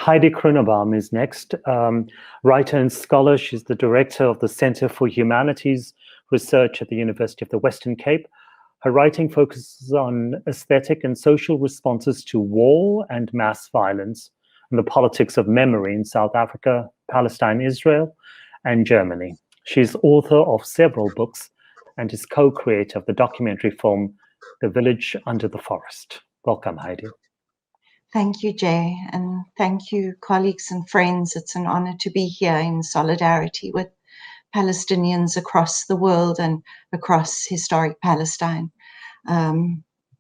Heidi Grunebaum is next. Writer and scholar, she's the director of the Center for Humanities Research at the University of the Western Cape. Her writing focuses on aesthetic and social responses to war and mass violence and the politics of memory in South Africa, Palestine, Israel, and Germany. She's author of several books and is co-creator of the documentary film, The Village Under the Forest. Welcome, Heidi. Thank you, Jay, and thank you, colleagues and friends. It's an honor to be here in solidarity with Palestinians across the world and across historic Palestine,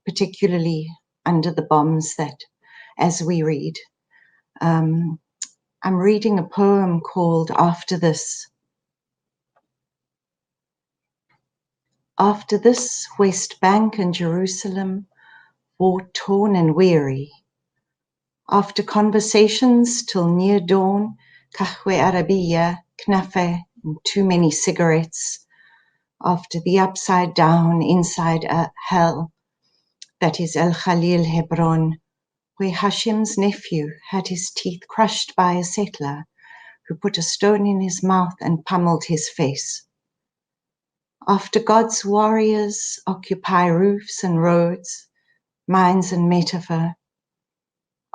particularly under the bombs that, as we read. I'm reading a poem called After This. After this, West Bank and Jerusalem, war-torn and weary. After conversations till near dawn, kahwe Arabiya, knafe, and too many cigarettes. After the upside down, inside hell, that is El Khalil Hebron, where Hashim's nephew had his teeth crushed by a settler who put a stone in his mouth and pummeled his face. After God's warriors occupy roofs and roads, minds and metaphor.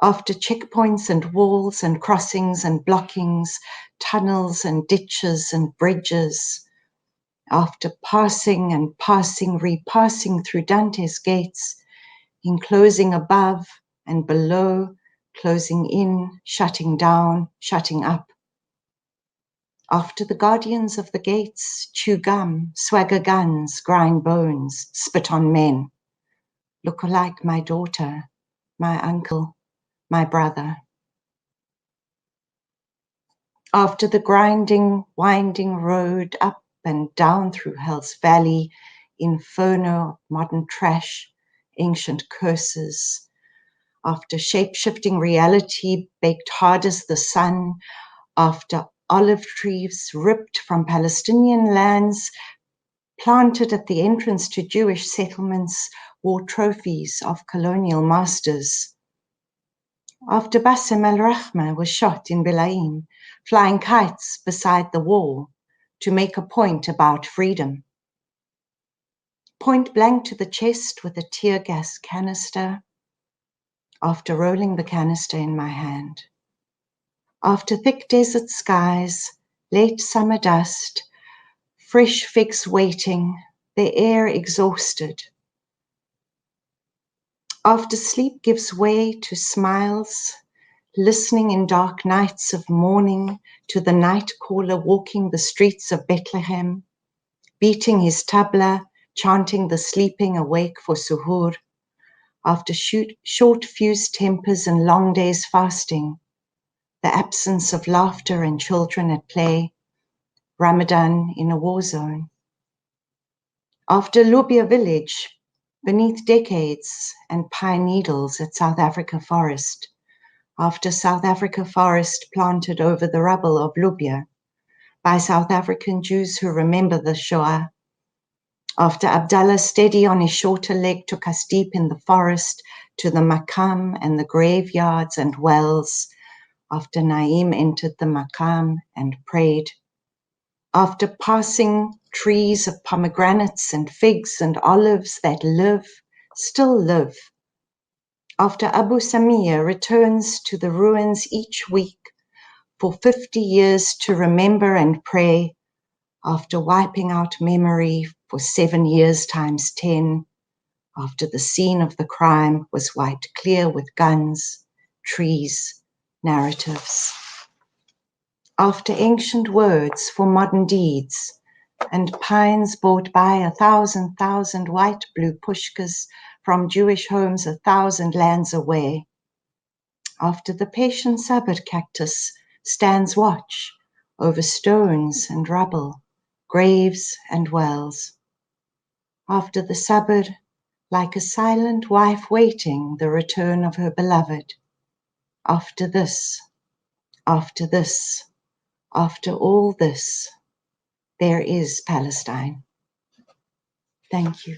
After checkpoints and walls and crossings and blockings, tunnels and ditches and bridges. After passing and passing, repassing through Dante's gates, enclosing above and below, closing in, shutting down, shutting up. After the guardians of the gates chew gum, swagger guns, grind bones, spit on men, look alike my daughter, my uncle, my brother. After the grinding, winding road up and down through Hell's Valley, inferno of modern trash, ancient curses. After shape-shifting reality baked hard as the sun, after olive trees ripped from Palestinian lands, planted at the entrance to Jewish settlements, war trophies of colonial masters. After Bassem al-Rahma was shot in Belaim, flying kites beside the wall to make a point about freedom. Point blank to the chest with a tear gas canister, after rolling the canister in my hand. After thick desert skies, late summer dust, fresh figs waiting, the air exhausted. After sleep gives way to smiles, listening in dark nights of mourning to the night caller walking the streets of Bethlehem, beating his tabla, chanting the sleeping awake for suhoor. After short fused tempers and long days fasting, the absence of laughter and children at play, Ramadan in a war zone. After Lubia village, beneath decades and pine needles at South Africa forest, after South Africa forest planted over the rubble of Lubia by South African Jews who remember the Shoah, after Abdallah steady on his shorter leg took us deep in the forest to the Maqam and the graveyards and wells, after Naim entered the Maqam and prayed, after passing trees of pomegranates and figs and olives that live, still live, after Abu Samia returns to the ruins each week for 50 years to remember and pray, after wiping out memory for 7 years times 10, after the scene of the crime was wiped clear with guns, trees, narratives. After ancient words for modern deeds, and pines bought by 1,000 white blue pushkas from Jewish homes 1,000 lands away. After the patient sabbath cactus stands watch over stones and rubble, graves and wells. After the sabbath, like a silent wife waiting the return of her beloved. After this, after this, after all this, there is Palestine. Thank you.